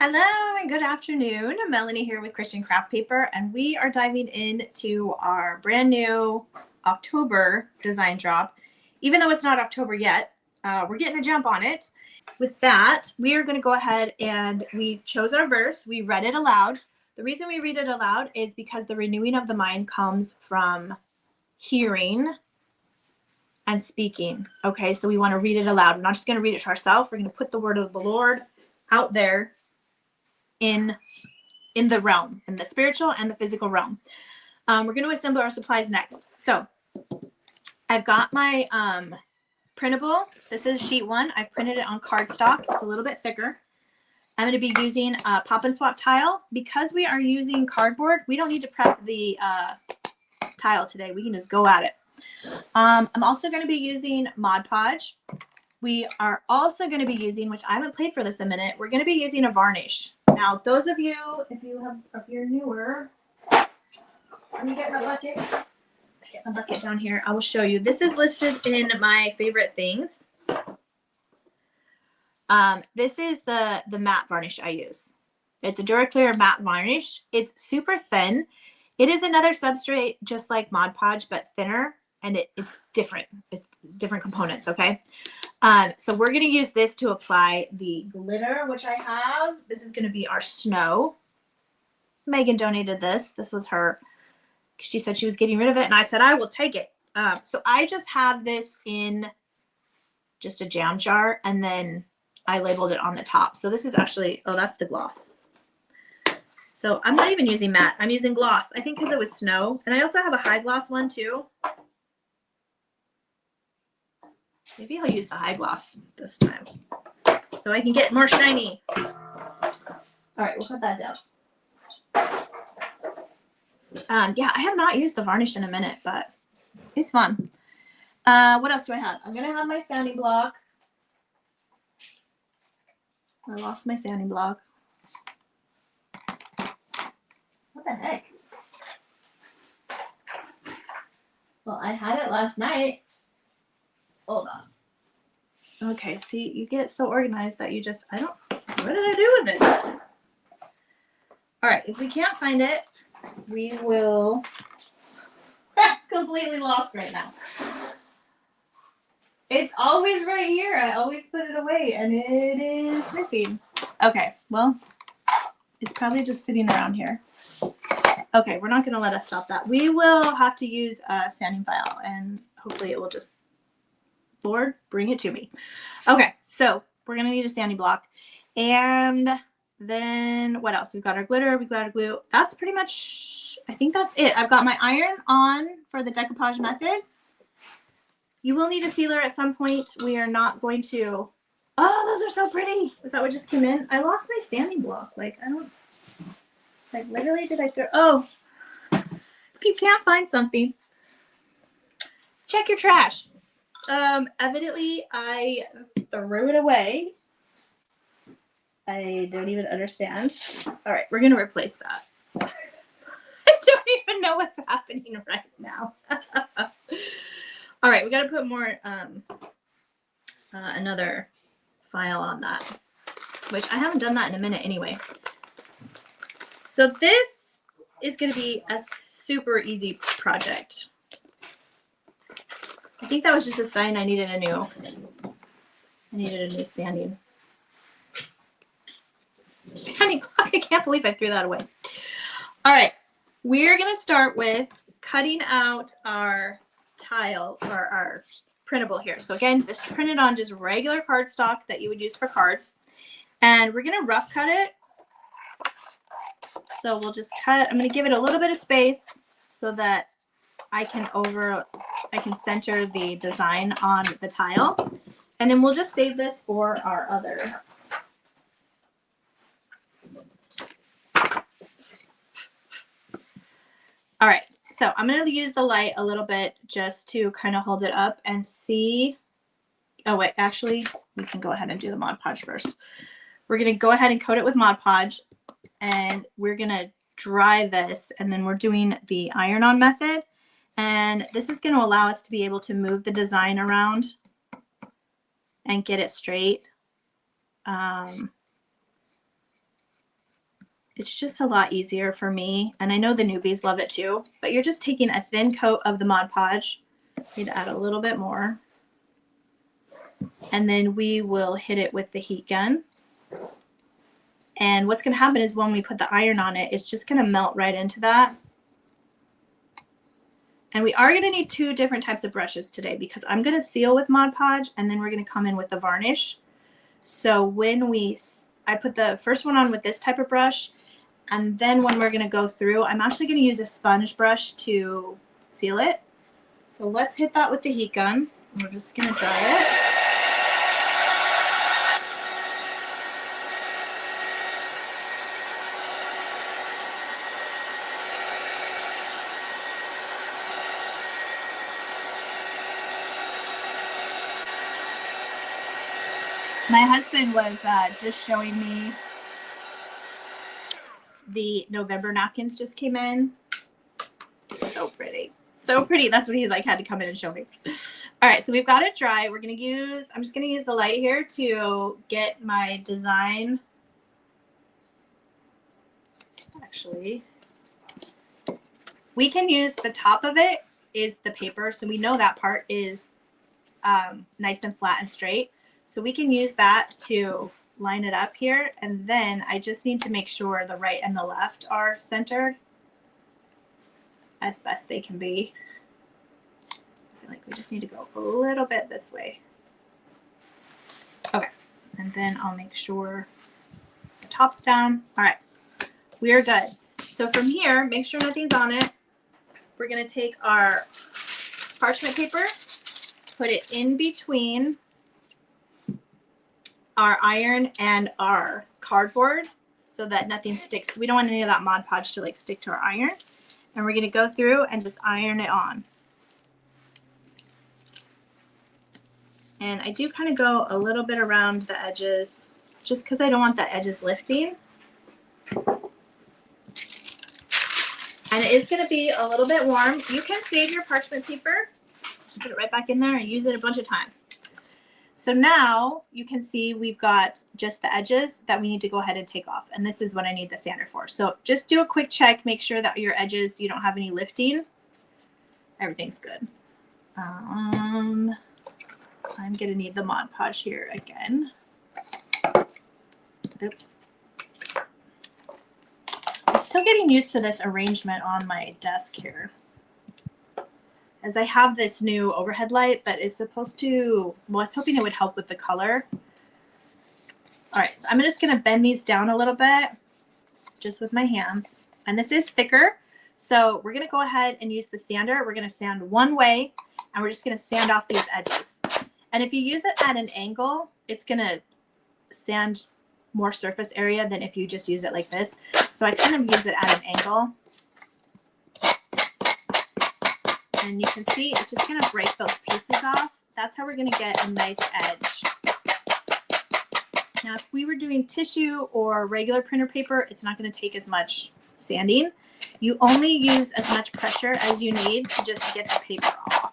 Hello and good afternoon. Melanie here with Christian Craft Paper, and we are diving into our brand new October design drop. Even though it's not October yet, we're getting a jump on it. With that, we are going to go ahead and we chose our verse. We read it aloud. The reason we read it aloud is because the renewing of the mind comes from hearing and speaking. Okay, so we want to read it aloud. We're not just going to read it to ourselves. We're going to put the word of the Lord out there in the realm, in the spiritual and the physical realm. We're going to assemble our supplies next. So I've got my printable. This is sheet 1. I've printed it on cardstock. It's a little bit thicker. I'm going to be using a pop and swap tile. Because we are using cardboard, we don't need to prep the tile today. We can just go at it. I'm also going to be using Mod Podge. We are also going to be using, which I haven't played for this a minute, we're going to be using a varnish. Now, those of you, if you're newer, let me get my bucket. Get my bucket down here. I will show you. This is listed in my favorite things. This is the matte varnish I use. It's a DuraClear matte varnish. It's super thin. It is another substrate just like Mod Podge, but thinner, and it's different. It's different components, okay? So we're going to use this to apply the glitter, which I have. This is going to be our snow. Megan donated this. This was her. She said she was getting rid of it, and I said, I will take it. So I just have this in just a jam jar, and then I labeled it on the top. So this is actually, oh, that's the gloss. So I'm not even using matte. I'm using gloss, I think because it was snow. And I also have a high gloss one too. Maybe I'll use the high gloss this time so I can get more shiny. All right, we'll cut that down. Yeah, I have not used the varnish in a minute, but it's fun. What else do I have? I'm going to have my sanding block. I lost my sanding block. What the heck? Well, I had it last night. Hold on. Okay, see, you get so organized that you just, what did I do with it? All right, if we can't find it, we will, completely lost right now. It's always right here. I always put it away, and it is missing. Okay, well, it's probably just sitting around here. Okay, we're not going to let us stop that. We will have to use a sanding file, and hopefully it will just, Lord, bring it to me. Okay, so we're going to need a sanding block. And then what else? We've got our glitter. We've got our glue. That's pretty much, I think that's it. I've got my iron on for the decoupage method. You will need a sealer at some point. We are not going to, oh, those are so pretty. Is that what just came in? I lost my sanding block. Like, literally did I throw, oh, if you can't find something, check your trash. Evidently I threw it away. I don't even understand. All right, we're going to replace that. I don't even know what's happening right now. All right, we got to put more, another file on that, which I haven't done that in a minute anyway. So this is going to be a super easy project. I think that was just a sign I needed a new sanding block. I can't believe I threw that away. All right, we're going to start with cutting out our tile or our printable here. So again, this is printed on just regular cardstock that you would use for cards. And we're going to rough cut it. So we'll just cut, I'm going to give it a little bit of space so that I can center the design on the tile. And then we'll just save this for our other. All right, so I'm going to use the light a little bit just to kind of hold it up and see. Oh, wait, actually, we can go ahead and do the Mod Podge first. We're going to go ahead and coat it with Mod Podge, and we're going to dry this, and then we're doing the iron-on method. And this is going to allow us to be able to move the design around and get it straight. It's just a lot easier for me, and I know the newbies love it too, but you're just taking a thin coat of the Mod Podge. Need to add a little bit more. And then we will hit it with the heat gun. And what's going to happen is when we put the iron on it, it's just going to melt right into that. And we are going to need 2 different types of brushes today because I'm going to seal with Mod Podge and then we're going to come in with the varnish. So when I put the first one on with this type of brush, and then when we're going to go through, I'm actually going to use a sponge brush to seal it. So let's hit that with the heat gun. We're just going to dry it. My husband was just showing me the November napkins just came in. So pretty. So pretty. That's what he had to come in and show me. All right, so we've got it dry. I'm just going to use the light here to get my design. Actually, we can use the top of it is the paper. So we know that part is nice and flat and straight. So we can use that to line it up here. And then I just need to make sure the right and the left are centered as best they can be. I feel like we just need to go a little bit this way. Okay. And then I'll make sure the top's down. All right. We are good. So from here, make sure nothing's on it. We're going to take our parchment paper, put it in between our iron and our cardboard so that nothing sticks. We don't want any of that Mod Podge to like stick to our iron. And we're going to go through and just iron it on. And I do kind of go a little bit around the edges just because I don't want the edges lifting. And it is going to be a little bit warm. You can save your parchment paper. Just put it right back in there and use it a bunch of times. So now you can see we've got just the edges that we need to go ahead and take off. And this is what I need the sander for. So just do a quick check. Make sure that your edges, you don't have any lifting. Everything's good. I'm going to need the Mod Podge here again. Oops. I'm still getting used to this arrangement on my desk here, as I have this new overhead light that is supposed to, well, I was hoping it would help with the color. All right, so I'm just going to bend these down a little bit just with my hands. And this is thicker, so we're going to go ahead and use the sander. We're going to sand one way, and we're just going to sand off these edges. And if you use it at an angle, it's going to sand more surface area than if you just use it like this. So I kind of use it at an angle. And you can see it's just going to break those pieces off. That's how we're going to get a nice edge. Now, if we were doing tissue or regular printer paper, it's not going to take as much sanding. You only use as much pressure as you need to just get the paper off.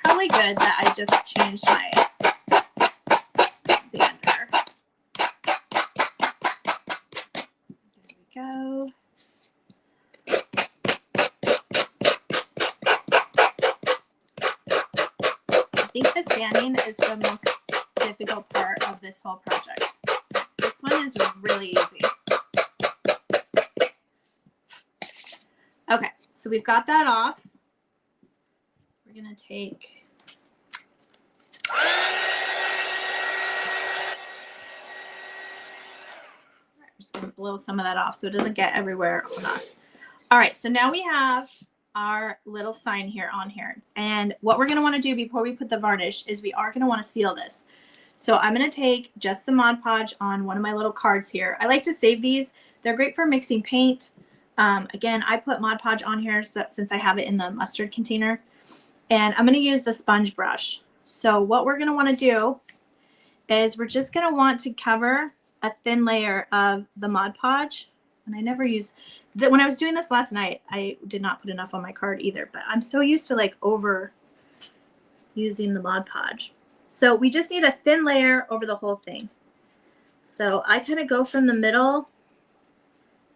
Probably good that I just changed my sander. Go. I think the sanding is the most difficult part of this whole project. This one is really easy. Okay, so we've got that off. We're going to take just going to blow some of that off so it doesn't get everywhere on us. All right, so now we have our little sign here on here. And what we're going to want to do before we put the varnish is we are going to want to seal this. So I'm going to take just some Mod Podge on one of my little cards here. I like to save these. They're great for mixing paint. Again, I put Mod Podge on here since I have it in the mustard container. And I'm going to use the sponge brush. So what we're going to want to do is we're just going to want to cover a thin layer of the Mod Podge. And I never use that. When I was doing this last night, I did not put enough on my card either, but I'm so used to like over using the Mod Podge. So we just need a thin layer over the whole thing. So I kind of go from the middle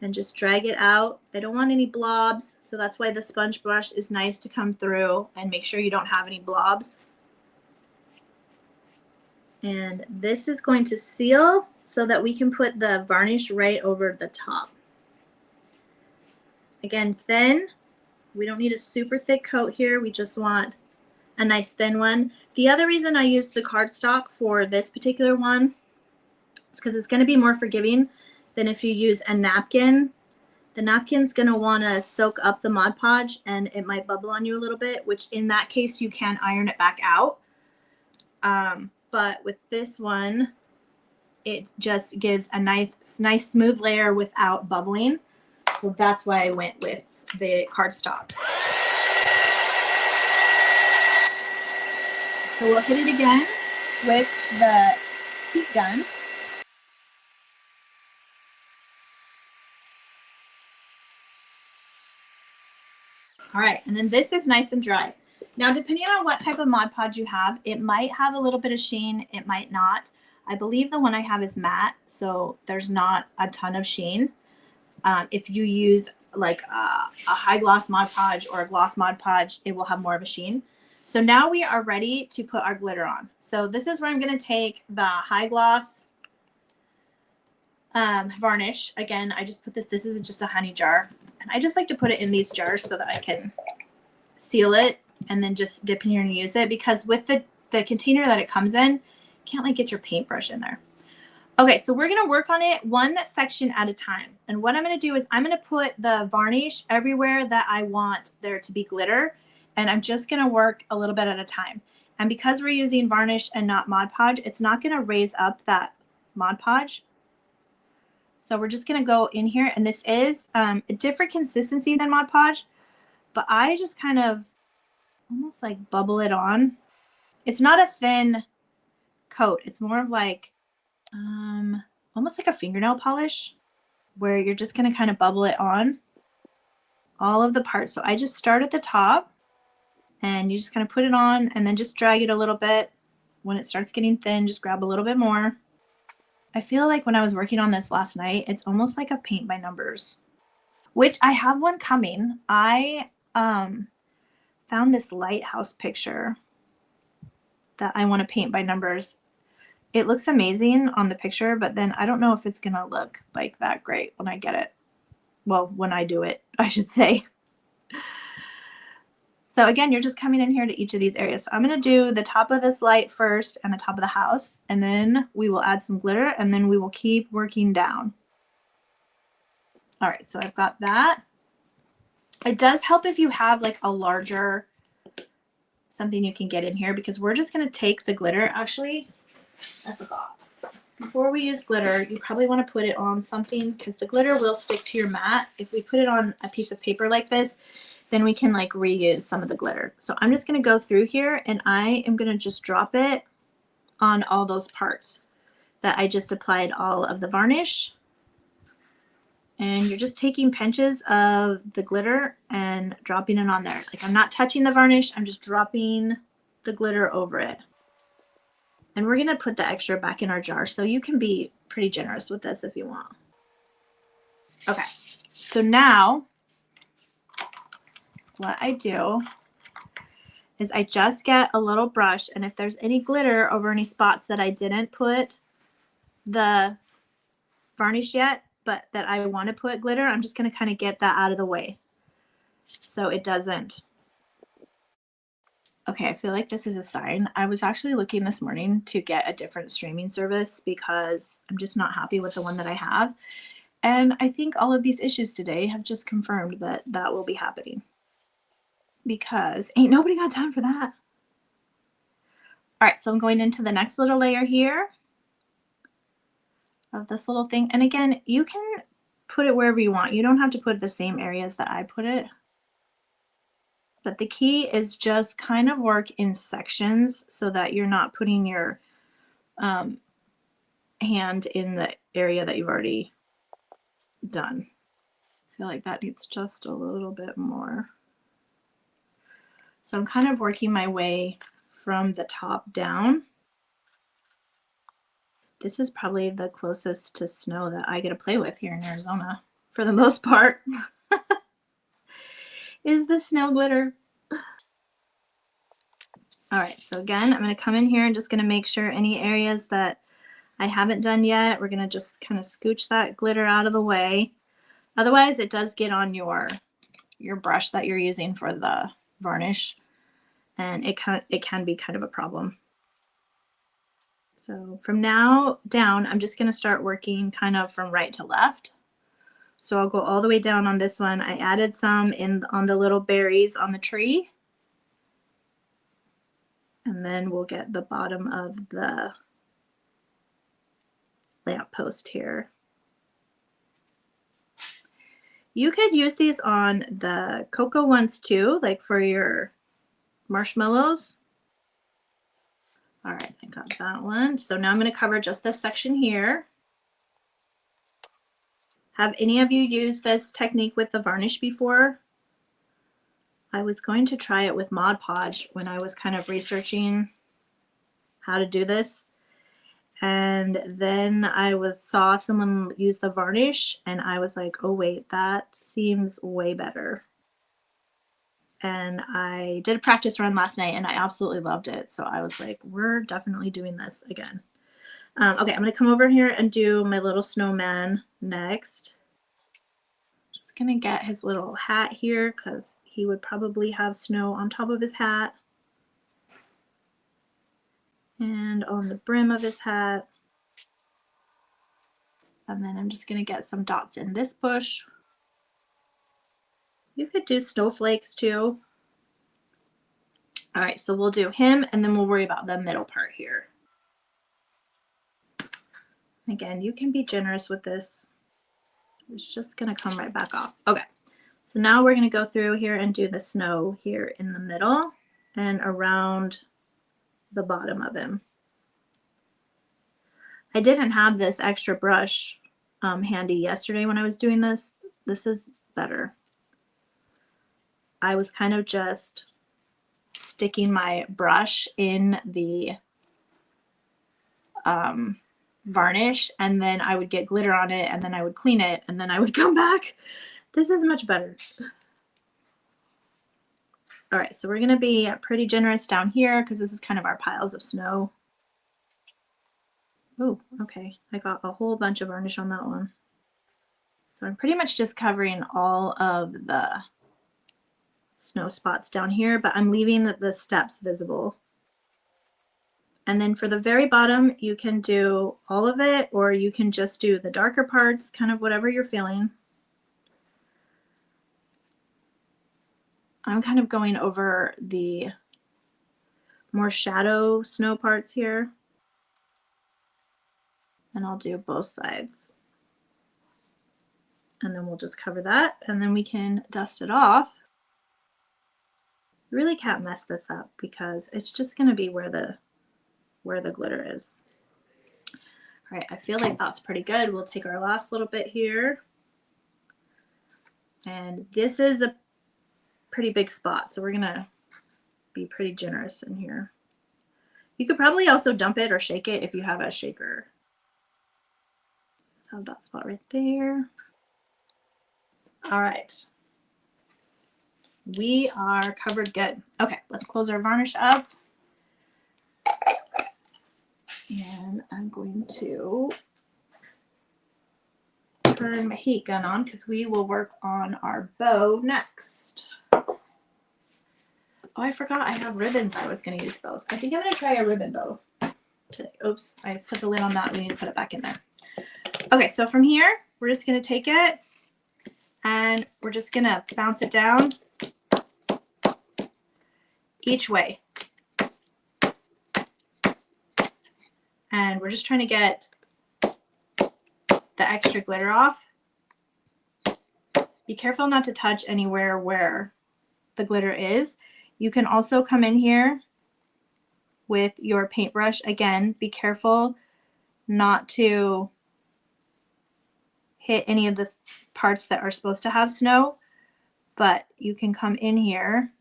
and just drag it out. I don't want any blobs, so that's why the sponge brush is nice to come through and make sure you don't have any blobs. And this is going to seal so that we can put the varnish right over the top. Again, thin. We don't need a super thick coat here. We just want a nice thin one. The other reason I used the cardstock for this particular one is because it's going to be more forgiving than if you use a napkin. The napkin's going to want to soak up the Mod Podge and it might bubble on you a little bit, which in that case you can iron it back out. But with this one, it just gives a nice smooth layer without bubbling. So that's why I went with the cardstock. So we'll hit it again with the heat gun. All right, and then this is nice and dry. Now, depending on what type of Mod Podge you have, it might have a little bit of sheen, it might not. I believe the one I have is matte, so there's not a ton of sheen. If you use like a high gloss Mod Podge or a gloss Mod Podge, it will have more of a sheen. So now we are ready to put our glitter on. So this is where I'm going to take the high gloss varnish. Again, I just put this is just a honey jar. And I just like to put it in these jars so that I can seal it and then just dip in here and use it, because with the container that it comes in, you can't like get your paintbrush in there. Okay, so we're going to work on it one section at a time. And what I'm going to do is I'm going to put the varnish everywhere that I want there to be glitter. And I'm just going to work a little bit at a time. And because we're using varnish and not Mod Podge, it's not going to raise up that Mod Podge. So we're just going to go in here. And this is a different consistency than Mod Podge. But I just kind of almost like bubble it on. It's not a thin coat. It's more of like almost like a fingernail polish where you're just going to kind of bubble it on all of the parts. So I just start at the top and you just kind of put it on and then just drag it a little bit. When it starts getting thin, just grab a little bit more. I feel like when I was working on this last night, it's almost like a paint by numbers, which I have one coming. I found this lighthouse picture that I want to paint by numbers. It looks amazing on the picture, but then I don't know if it's going to look like that great when I get it. Well, when I do it, I should say. So again, you're just coming in here to each of these areas. So I'm going to do the top of this light first and the top of the house, and then we will add some glitter, and then we will keep working down. All right, so I've got that. It does help if you have like a larger something you can get in here, because we're just going to take the glitter. Actually, I forgot. Before we use glitter, you probably want to put it on something, because the glitter will stick to your mat. If we put it on a piece of paper like this, then we can like reuse some of the glitter. So I'm just going to go through here and I am going to just drop it on all those parts that I just applied all of the varnish. And you're just taking pinches of the glitter and dropping it on there. Like I'm not touching the varnish, I'm just dropping the glitter over it. And we're going to put the extra back in our jar, so you can be pretty generous with this if you want. Okay, so now what I do is I just get a little brush, and if there's any glitter over any spots that I didn't put the varnish yet, but that I want to put glitter, I'm just going to kind of get that out of the way so it doesn't. Okay, I feel like this is a sign. I was actually looking this morning to get a different streaming service because I'm just not happy with the one that I have. And I think all of these issues today have just confirmed that that will be happening, because ain't nobody got time for that. All right, so I'm going into the next little layer here of this little thing. And again, you can put it wherever you want. You don't have to put it the same areas that I put it. But the key is just kind of work in sections so that you're not putting your hand in the area that you've already done. I feel like that needs just a little bit more. So I'm kind of working my way from the top down. This is probably the closest to snow that I get to play with here in Arizona for the most part. Is the snow glitter. All right, so again, I'm going to come in here and just going to make sure any areas that I haven't done yet, we're going to just kind of scooch that glitter out of the way. Otherwise, it does get on your brush that you're using for the varnish, and it can be kind of a problem. So from now down, I'm just going to start working kind of from right to left. So I'll go all the way down on this one. I added some in on the little berries on the tree. And then we'll get the bottom of the lamp post here. You could use these on the cocoa ones too, like for your marshmallows. All right, I got that one. So now I'm going to cover just this section here. Have any of you used this technique with the varnish before? I was going to try it with Mod Podge when I was kind of researching how to do this. And then I saw someone use the varnish and I was like, oh wait, that seems way better. And I did a practice run last night and I absolutely loved it. So I was like, we're definitely doing this again. Okay, I'm gonna come over here and do my little snowman next. Just gonna get his little hat here because he would probably have snow on top of his hat and on the brim of his hat. And then I'm just gonna get some dots in this bush. You could do snowflakes too. All right, so we'll do him and then we'll worry about the middle part here. Again, you can be generous with this. It's just gonna come right back off. Okay, so now we're gonna go through here and do the snow here in the middle and around the bottom of him. I didn't have this extra brush handy yesterday when I was doing this. This is better. I was kind of just sticking my brush in the varnish and then I would get glitter on it and then I would clean it and then I would come back. This is much better. All right, so we're gonna be pretty generous down here because this is kind of our piles of snow. Oh, okay, I got a whole bunch of varnish on that one. So I'm pretty much just covering all of the snow spots down here, but I'm leaving the steps visible. And then for the very bottom, you can do all of it, or you can just do the darker parts, kind of whatever you're feeling. I'm kind of going over the more shadow snow parts here. And I'll do both sides. And then we'll just cover that, and then we can dust it off. You really can't mess this up because it's just gonna be where the glitter is. All right, I feel like that's pretty good. We'll take our last little bit here. And this is a pretty big spot, so we're gonna be pretty generous in here. You could probably also dump it or shake it if you have a shaker. Just have that spot right there. All right. We are covered good. Okay, let's close our varnish up. And I'm going to turn my heat gun on because we will work on our bow next. Oh, I forgot I have ribbons. I was going to use those. I think I'm going to try a ribbon bow today. Oops, I put the lid on that. We need to put it back in there. Okay, so from here, we're just going to take it and we're just going to bounce it down each way. And we're just trying to get the extra glitter off. Be careful not to touch anywhere where the glitter is. You can also come in here with your paintbrush. Again, be careful not to hit any of the parts that are supposed to have snow, but you can come in here.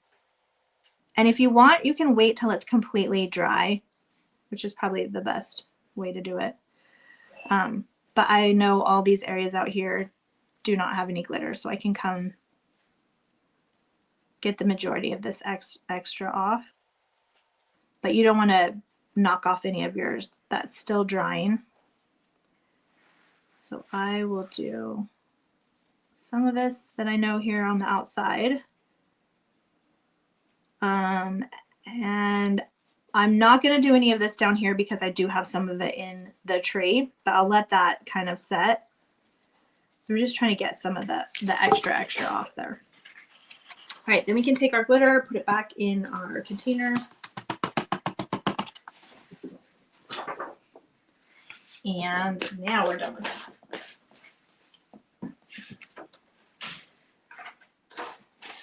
And if you want, you can wait till it's completely dry, which is probably the best way to do it. But I know all these areas out here do not have any glitter, so I can come get the majority of this extra off. But you don't want to knock off any of yours that's still drying. So I will do some of this that I know here on the outside. And I'm not going to do any of this down here because I do have some of it in the tree, but I'll let that kind of set. We're just trying to get some of the extra off there. All right, then we can take our glitter, put it back in our container. And now we're done with it.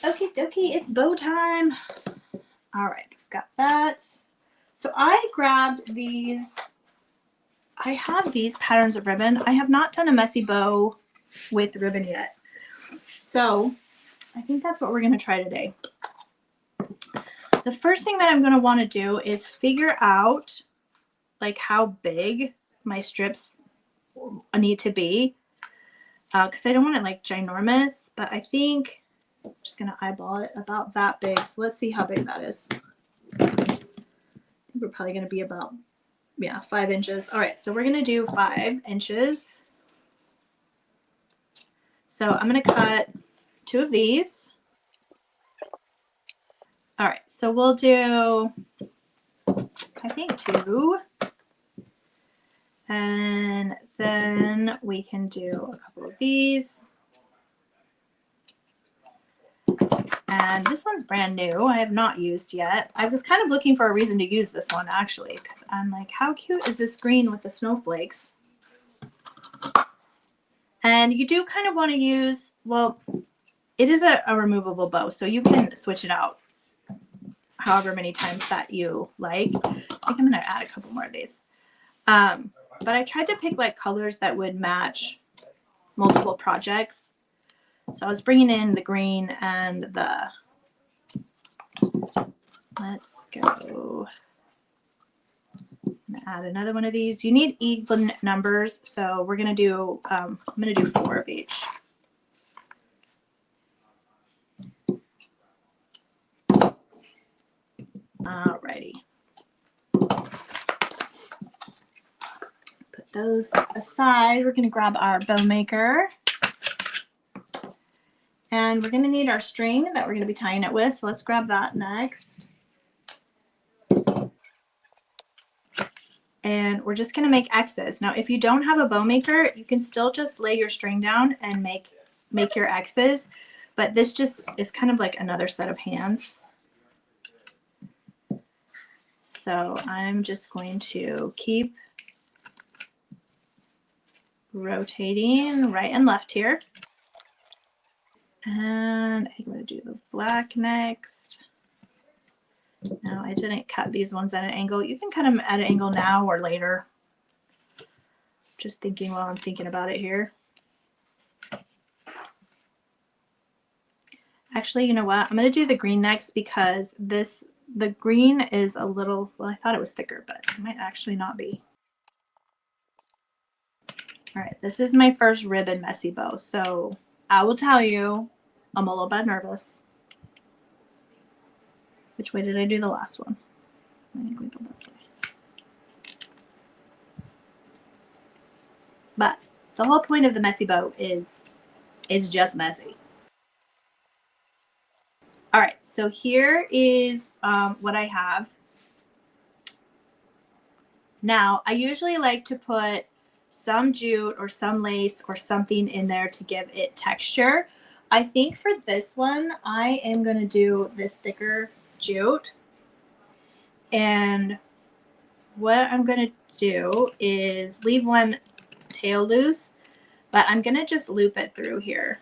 Okay, dokie, it's bow time. All right, got that. So I grabbed these. I have these patterns of ribbon. I have not done a messy bow with ribbon yet. So I think that's what we're going to try today. The first thing that I'm going to want to do is figure out like how big my strips need to be, because I don't want it like ginormous, but I think I'm just going to eyeball it about that big. So let's see how big that is. I think we're probably going to be about, yeah, 5 inches. All right, so we're going to do 5 inches. So I'm going to cut 2 of these. All right, so we'll do, I think 2. And then we can do a couple of these. And this one's brand new. I have not used yet. I was kind of looking for a reason to use this one actually, because I'm like, how cute is this green with the snowflakes? And you do kind of want to use, well, it is a removable bow, so you can switch it out however many times that you like. I think I'm going to add a couple more of these. But I tried to pick like colors that would match multiple projects. So I was bringing in the green and the, let's go, I'm gonna add another one of these. You need even numbers, so we're gonna do, I'm gonna do 4 of each. Alrighty. Put those aside. We're gonna grab our bow maker. And we're going to need our string that we're going to be tying it with. So let's grab that next. And we're just going to make X's. Now, if you don't have a bow maker, you can still just lay your string down and make your X's. But this just is kind of like another set of hands. So I'm just going to keep rotating right and left here. And I think I'm going to do the black next. Now, I didn't cut these ones at an angle. You can cut them at an angle now or later. Just thinking while I'm thinking about it here. Actually, you know what? I'm going to do the green next because the green is a little, well, I thought it was thicker, but it might actually not be. All right, this is my first ribbon messy bow. So I will tell you, I'm a little bit nervous. Which way did I do the last one? I think we go this way. But the whole point of the messy bow is just messy. All right, so here is what I have. Now, I usually like to put some jute or some lace or something in there to give it texture. I think for this one, I am going to do this thicker jute. And what I'm going to do is leave one tail loose, but I'm going to just loop it through here.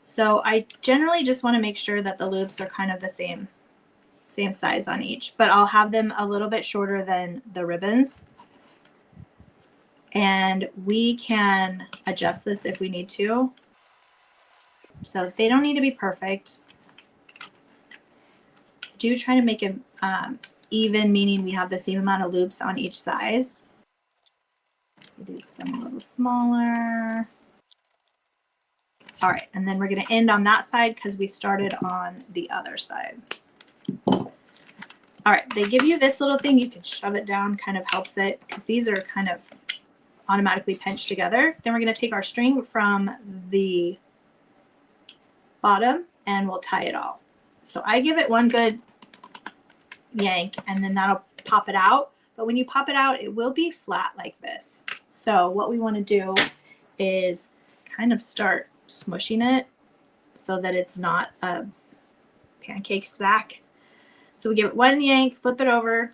So I generally just want to make sure that the loops are kind of the same size on each, but I'll have them a little bit shorter than the ribbons. And we can adjust this if we need to. So they don't need to be perfect. Do try to make it even, meaning we have the same amount of loops on each side. We do some a little smaller. All right, and then we're going to end on that side because we started on the other side. All right, they give you this little thing. You can shove it down, kind of helps it because these are kind of automatically pinched together. Then we're going to take our string from the bottom and we'll tie it all. So I give it one good yank and then that'll pop it out. But when you pop it out, it will be flat like this. So what we want to do is kind of start smushing it so that it's not a pancake stack. So we give it one yank, flip it over,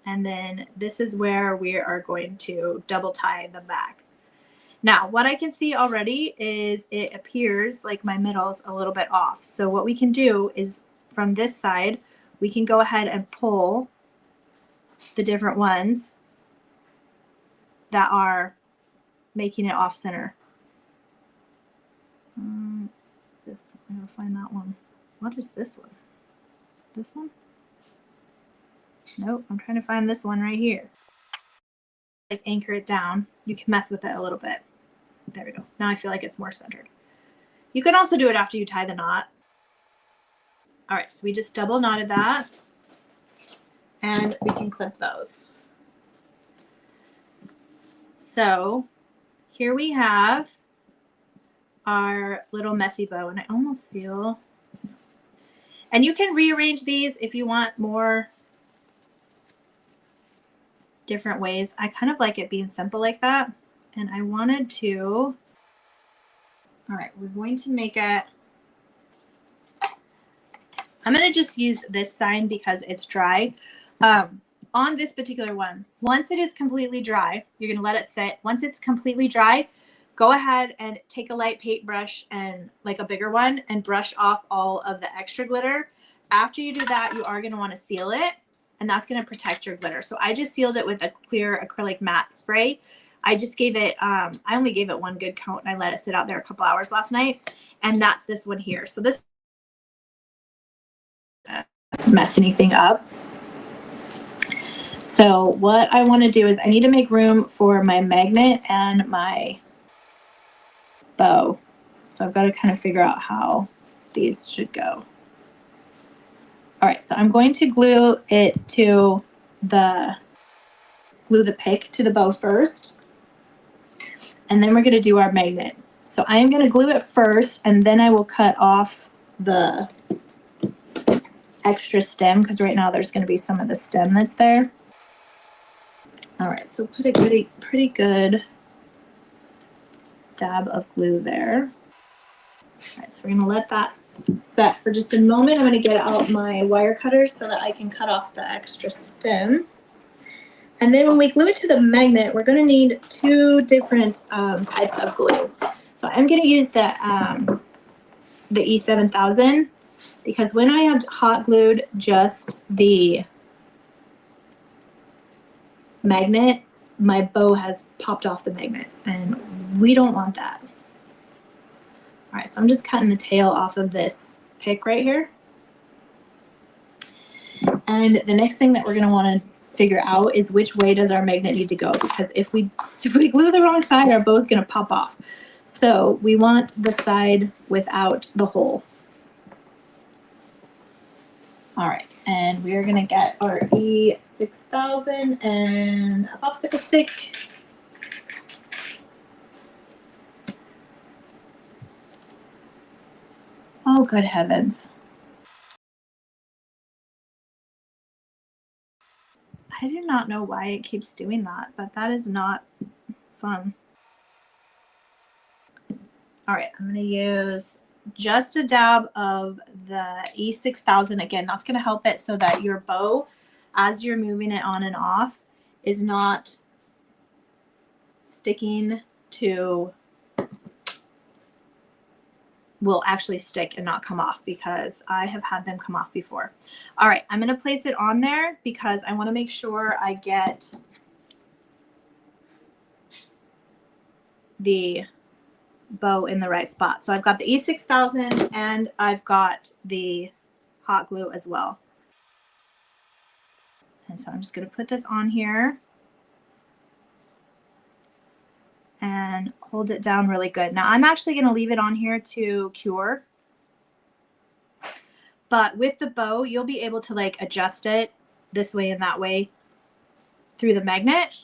and then this is where we are going to double tie the back. Now, what I can see already is it appears like my middle is a little bit off. So what we can do is from this side, we can go ahead and pull the different ones that are making it off center. I'm gonna find that one. What is this one? This one? Nope, I'm trying to find this one right here. Like anchor it down. You can mess with it a little bit. There we go. Now I feel like it's more centered. You can also do it after you tie the knot. All right, so we just double knotted that and we can clip those. So here we have our little messy bow, and I almost feel, and you can rearrange these if you want more different ways. I kind of like it being simple like that, and I wanted to, all right, we're going to make it, I'm going to just use this sign because it's dry. On this particular one, once it is completely dry, you're going to let it sit. Once it's completely dry, go ahead and take a light paintbrush and like a bigger one and brush off all of the extra glitter. After you do that, you are going to want to seal it, and that's going to protect your glitter. So I just sealed it with a clear acrylic matte spray. I just gave it, I only gave it one good coat and I let it sit out there a couple hours last night. And that's this one here. So this mess anything up. So what I want to do is I need to make room for my magnet and my bow. So I've got to kind of figure out how these should go. All right, so I'm going to glue it to glue the pick to the bow first. And then we're going to do our magnet. So I am going to glue it first, and then I will cut off the extra stem because right now there's going to be some of the stem that's there. All right, so put a pretty good dab of glue there. All right, so we're going to let that set for just a moment. I'm going to get out my wire cutter so that I can cut off the extra stem. And then when we glue it to the magnet, we're going to need two different types of glue. So I'm going to use the E7000 because when I have hot glued just the magnet, my bow has popped off the magnet, and we don't want that. All right, so I'm just cutting the tail off of this pick right here. And the next thing that we're going to want to figure out is which way does our magnet need to go, because if we glue the wrong side, our bow's going to pop off. So we want the side without the hole. All right, and we are going to get our E6000 and a popsicle stick. Oh, good heavens. I do not know why it keeps doing that, but that is not fun. All right, I'm going to use just a dab of the E6000. Again, that's going to help it so that your bow, as you're moving it on and off, is not sticking to, will actually stick and not come off, because I have had them come off before. All right, I'm going to place it on there because I want to make sure I get the bow in the right spot. So I've got the E6000 and I've got the hot glue as well. And so I'm just going to put this on here. and hold it down really good. Now I'm actually going to leave it on here to cure. But with the bow, you'll be able to like adjust it this way and that way through the magnet.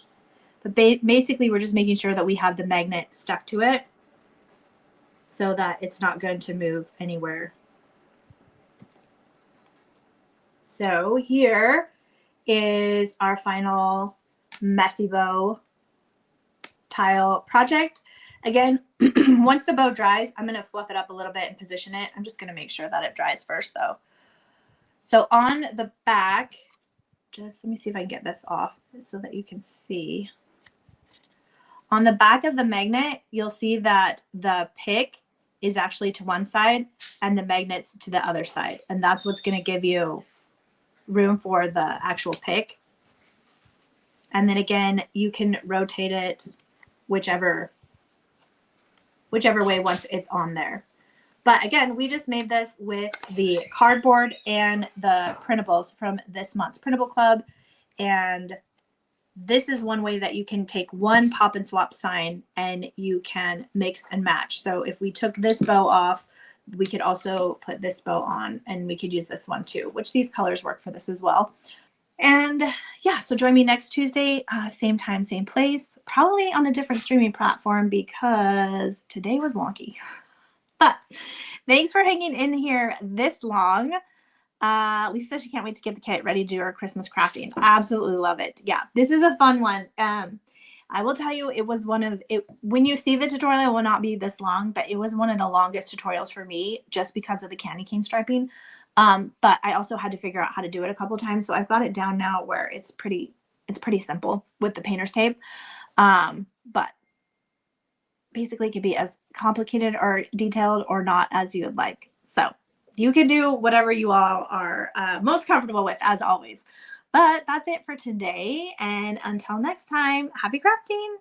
But basically, we're just making sure that we have the magnet stuck to it so that it's not going to move anywhere. So here is our final messy bow tile project. Again, once the bow dries, I'm going to fluff it up a little bit and position it. I'm just going to make sure that it dries first though. So on the back, just let me see if I can get this off so that you can see. On the back of the magnet, you'll see that the pick is actually to one side and the magnet's to the other side. And that's what's going to give you room for the actual pick. And then again, you can rotate it whichever way once it's on there. But again, we just made this with the cardboard and the printables from this month's Printable Club. And this is one way that you can take one pop and swap sign and you can mix and match. So if we took this bow off, we could also put this bow on and we could use this one too, which these colors work for this as well. And yeah, so join me next Tuesday, same time, same place, probably on a different streaming platform because today was wonky. But thanks for hanging in here this long. Lisa says she can't wait to get the kit ready to do our Christmas crafting. Absolutely love it. Yeah, this is a fun one. I will tell you, it was one of it. When you see the tutorial, it will not be this long, but it was one of the longest tutorials for me just because of the candy cane striping. But I also had to figure out how to do it a couple times. So I've got it down now where it's pretty simple with the painter's tape. But basically it could be as complicated or detailed or not as you would like. So you can do whatever you all are most comfortable with, as always. But that's it for today. And until next time, happy crafting.